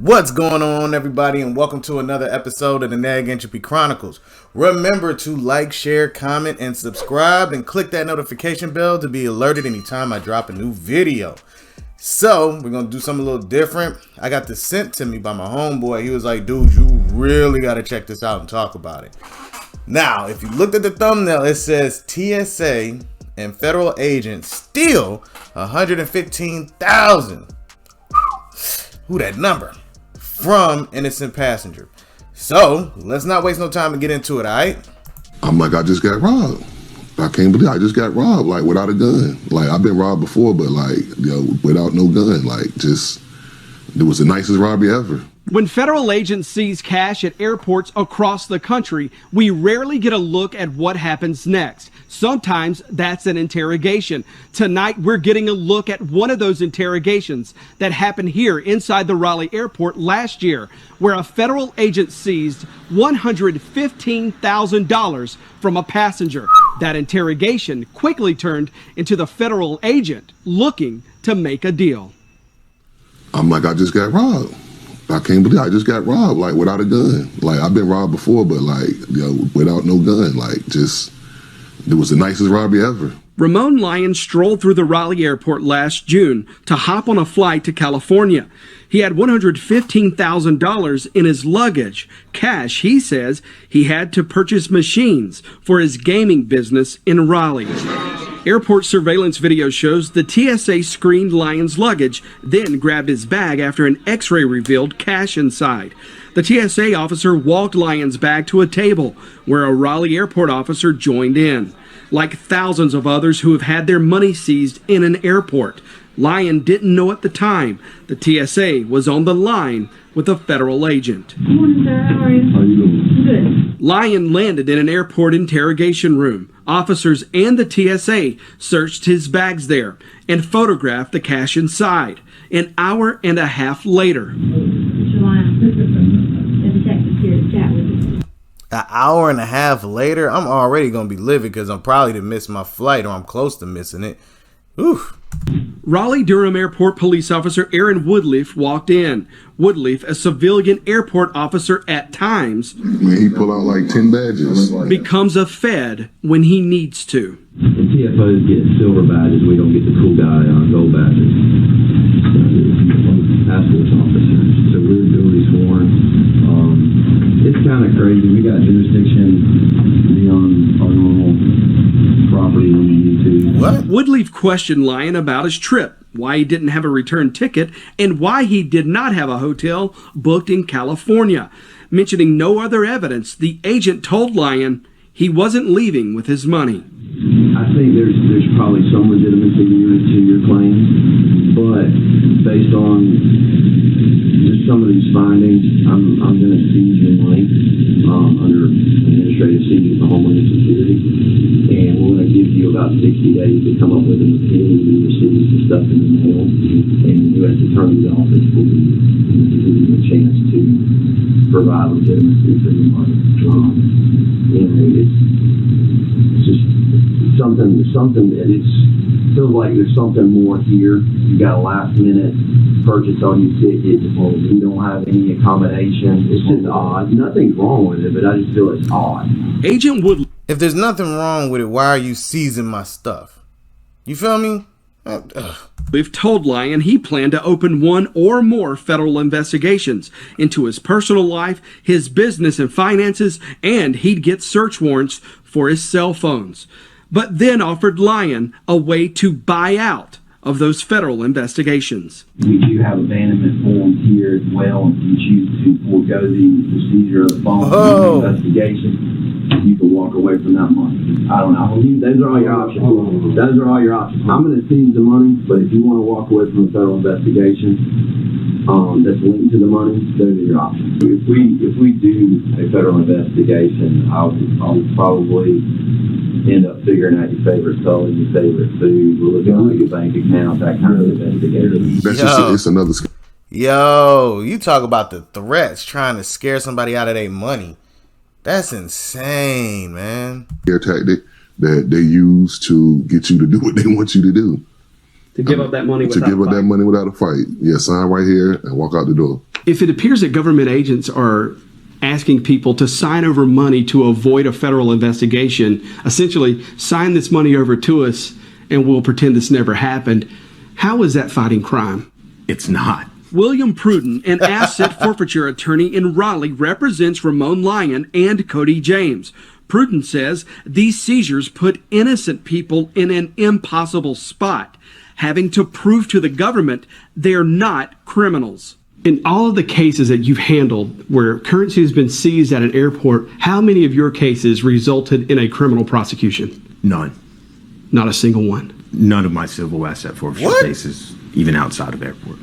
What's going on, everybody, and welcome to another episode of the Nag Entropy Chronicles. Remember to like, share, comment, and subscribe, and click that notification bell to be alerted anytime I drop a new video. So, we're going to do something a little different. I got this sent to me by my homeboy. He was like, dude, you really got to check this out and talk about it. Now, if you looked at the thumbnail, it says TSA and federal agents steal $115,000. Who that number? From innocent passenger. So let's not waste no time and get into it, all right? I'm like, I just got robbed. I can't believe I just got robbed, like, without a gun. Like, I've been robbed before, but, like, without no gun. Like, just, it was the nicest robbery ever. When federal agents seize cash at airports across the country, we rarely get a look at what happens next. Sometimes that's an interrogation. Tonight, we're getting a look at one of those interrogations that happened here inside the Raleigh airport last year, where a federal agent seized $115,000 from a passenger. That interrogation quickly turned into the federal agent looking to make a deal. I'm like, I just got robbed. I can't believe I just got robbed, like, without a gun. Like, I've been robbed before, but, like, without no gun. Like, just, it was the nicest robbery ever. Ramon Lyon strolled through the Raleigh airport last June to hop on a flight to California. He had $115,000 in his luggage. Cash, he says, he had to purchase machines for his gaming business in Raleigh. Airport surveillance video shows the TSA screened Lyon's luggage, then grabbed his bag after an x-ray revealed cash inside. The TSA officer walked Lyon's bag to a table where a Raleigh airport officer joined in. Like thousands of others who have had their money seized in an airport, Lyon didn't know at the time the TSA was on the line with a federal agent. Good morning, sir. How are you? How you doing? Good. Lyon landed in an airport interrogation room. Officers and the TSA searched his bags there and photographed the cash inside. An hour and a half later, Mr. Lyon, the detective here to chat with you. An hour and a half later, I'm already going to be livid because I'm probably to miss my flight or I'm close to missing it. Oof. Raleigh-Durham Airport Police Officer Aaron Woodleaf walked in. Woodleaf, a civilian airport officer at times, Man, he pulled out like 10 badges. becomes a Fed when he needs to. The TFOs get silver badges, we don't get the cool guy gold badges. Task force officers, so we're duly sworn. It's kind of crazy. We got jurisdiction beyond our normal property when we need to. What? Woodleaf questioned Lyon about his trip, why he didn't have a return ticket, and why he did not have a hotel booked in California. Mentioning no other evidence, the agent told Lyon he wasn't leaving with his money. I think there's probably some legitimacy to your claims, but based on just some of these findings, I'm going to seize your money under administrative seizure for Homeland Security, and we're going to give you about 60 days to come up with an appeal. You receive the stuff in the mail, and the U.S. Attorney's Office will give you a chance to provide legitimacy for your money. It's just something that feels like there's something more here. You got a last minute purchase on your ticket. You don't have any accommodation. It's just odd. Nothing's wrong with it, but I just feel it's odd. Agent Woodleaf If there's nothing wrong with it, why are you seizing my stuff? You feel me? told Lyon he planned to open one or more federal investigations into his personal life, his business and finances, and he'd get search warrants for his cell phones. But then offered Lyon a way to buy out of those federal investigations. We do have abandonment forms here as well. If you choose to forego the procedure of following the investigation, you can walk away from that money. I don't know. Those are all your options. Those are all your options. I'm going to seize the money, but if you want to walk away from the federal investigation that's linked to the money, those are your options. If we do a federal investigation, I'll probably end up figuring out your favorite color, your favorite food. We're looking at your bank account, that kind of investigation. That's just, it's another. Yo, you talk about the threats trying to scare somebody out of their money. That's insane, man. Scare tactic that they use to get you to do what they want you to do. To give up that money without a fight. Yeah, sign right here and walk out the door. If it appears that government agents are asking people to sign over money to avoid a federal investigation, essentially sign this money over to us and we'll pretend this never happened, how is that fighting crime? It's not. William Pruden, an asset forfeiture attorney in Raleigh, represents Ramon Lyon and Cody James. Pruden says these seizures put innocent people in an impossible spot, having to prove to the government they're not criminals. In all of the cases that you've handled where currency has been seized at an airport, how many of your cases resulted in a criminal prosecution? None. Not a single one. None of my civil asset forfeiture cases, even outside of airport.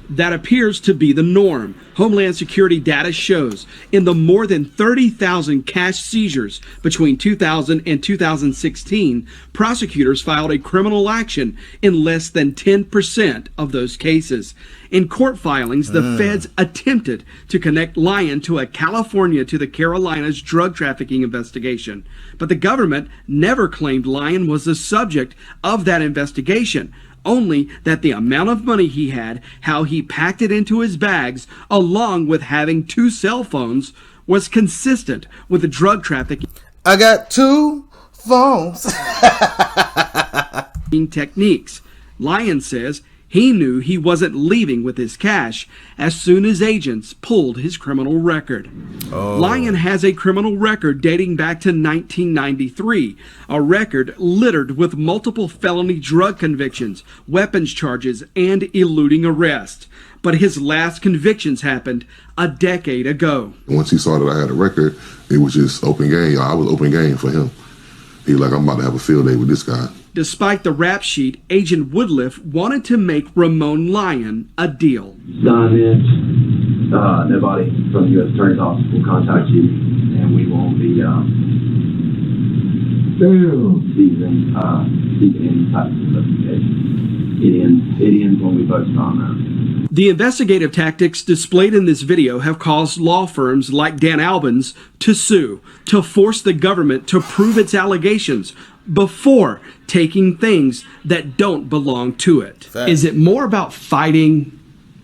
That appears to be the norm. Homeland Security data shows in the more than 30,000 cash seizures between 2000 and 2016, prosecutors filed a criminal action in less than 10% of those cases. In court filings, the feds attempted to connect Lyon to a California to the Carolinas drug trafficking investigation, but the government never claimed Lyon was the subject of that investigation. Only that the amount of money he had, how he packed it into his bags, along with having 2 cell phones, was consistent with the drug trafficking. I got 2 phones. Techniques. Lyon says he knew he wasn't leaving with his cash as soon as agents pulled his criminal record. Lyon has a criminal record dating back to 1993, a record littered with multiple felony drug convictions, weapons charges, and eluding arrest. But his last convictions happened a decade ago. Once he saw that I had a record, it was just open game. I was open game for him. He was like, I'm about to have a field day with this guy. Despite the rap sheet, Agent Woodliff wanted to make Ramon Lyon a deal. Sign this. Nobody from the U.S. Attorney's Office will contact you, and we won't be seizing any type of investigation. It ends when we both sign that. The investigative tactics displayed in this video have caused law firms like Dan Albin's to sue, to force the government to prove its allegations before taking things that don't belong to it. Fact. Is it more about fighting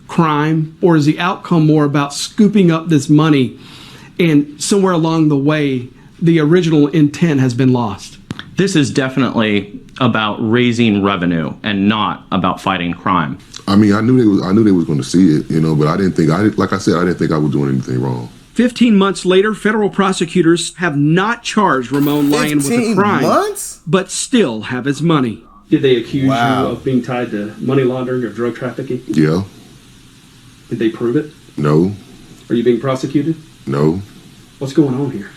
crime, or is the outcome more about scooping up this money and somewhere along the way the original intent has been lost? This is definitely about raising revenue and not about fighting crime. I mean, I knew they was going to see it, you know, but I didn't think I didn't think I was doing anything wrong. 15 months later, federal prosecutors have not charged Ramon Lyon with a crime, but still have his money. Did they accuse you of being tied to money laundering or drug trafficking? Yeah. Did they prove it? No. Are you being prosecuted? No. What's going on here?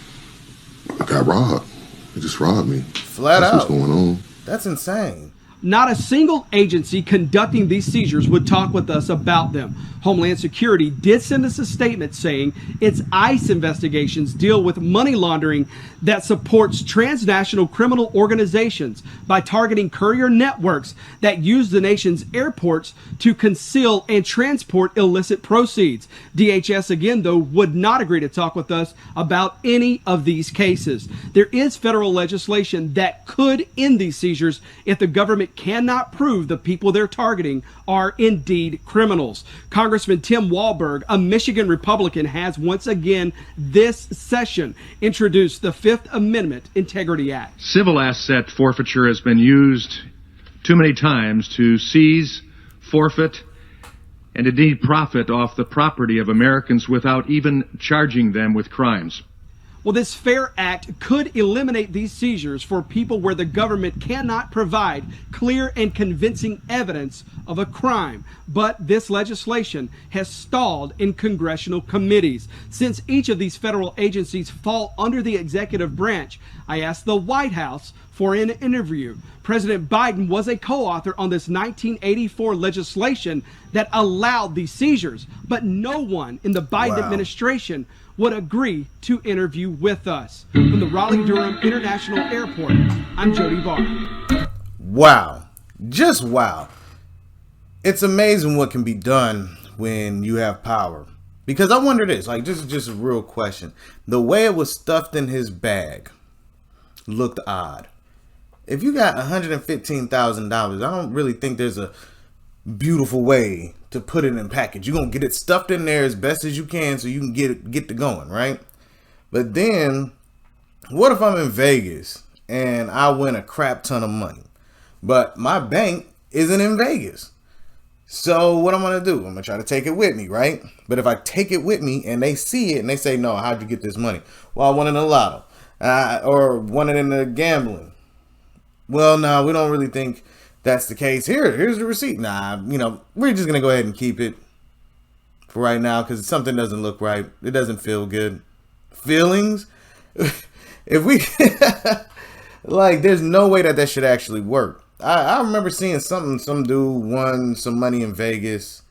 I got robbed. They just robbed me. Flat out. That's what's going on. That's insane. Not a single agency conducting these seizures would talk with us about them. Homeland Security did send us a statement saying its ICE investigations deal with money laundering that supports transnational criminal organizations by targeting courier networks that use the nation's airports to conceal and transport illicit proceeds. DHS, again, though, would not agree to talk with us about any of these cases. There is federal legislation that could end these seizures if the government cannot prove the people they're targeting are indeed criminals. Congressman Tim Walberg, a Michigan Republican, has once again this session introduced the Fifth Amendment Integrity Act. Civil asset forfeiture has been used too many times to seize, forfeit, and indeed profit off the property of Americans without even charging them with crimes. Well, this FAIR Act could eliminate these seizures for people where the government cannot provide clear and convincing evidence of a crime. But this legislation has stalled in congressional committees. Since each of these federal agencies fall under the executive branch, I asked the White House for an interview. President Biden was a co-author on this 1984 legislation that allowed these seizures, but no one in the Biden administration would agree to interview with us. From the Raleigh-Durham International Airport, I'm Jody Barr. Wow. Just wow. It's amazing what can be done when you have power. Because I wonder this, like, this is just a real question. The way it was stuffed in his bag looked odd. If you got $115,000, I don't really think there's a beautiful way to put it in package. You're gonna get it stuffed in there as best as you can so you can get to going, right? But then, what if I'm in Vegas and I win a crap ton of money, but my bank isn't in Vegas? So what I'm gonna do? I'm gonna try to take it with me, right? But if I take it with me and they see it and they say, "No, how'd you get this money?" Well, I won in the lotto, or won it in the gambling. Well, no, we don't really think that's the case. Here's the receipt. Nah, we're just gonna go ahead and keep it for right now because something doesn't look right. It doesn't feel good. Feelings? If we like, there's no way that should actually work. I remember seeing some dude won some money in Vegas,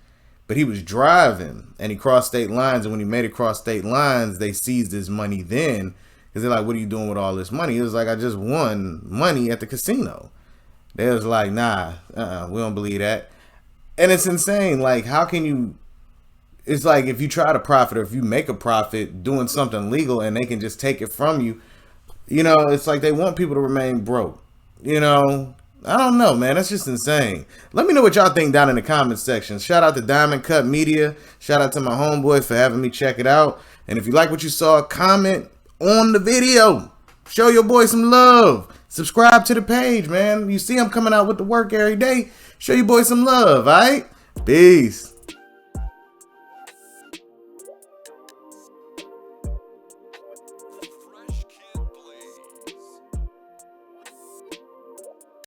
but he was driving and he crossed state lines, and when he made it cross state lines, they seized his money then because they're like, "What are you doing with all this money?" He was like, "I just won money at the casino." They was like, "Nah, we don't believe that." And it's insane. Like, how can you? It's like if you try to profit or if you make a profit doing something legal and they can just take it from you, it's like they want people to remain broke. I don't know, man. That's just insane. Let me know what y'all think down in the comments section. Shout out to Diamond Cut Media. Shout out to my homeboy for having me check it out. And if you like what you saw, comment on the video. Show your boy some love. Subscribe to the page, man. You see I'm coming out with the work every day. Show your boy some love, all right? Peace.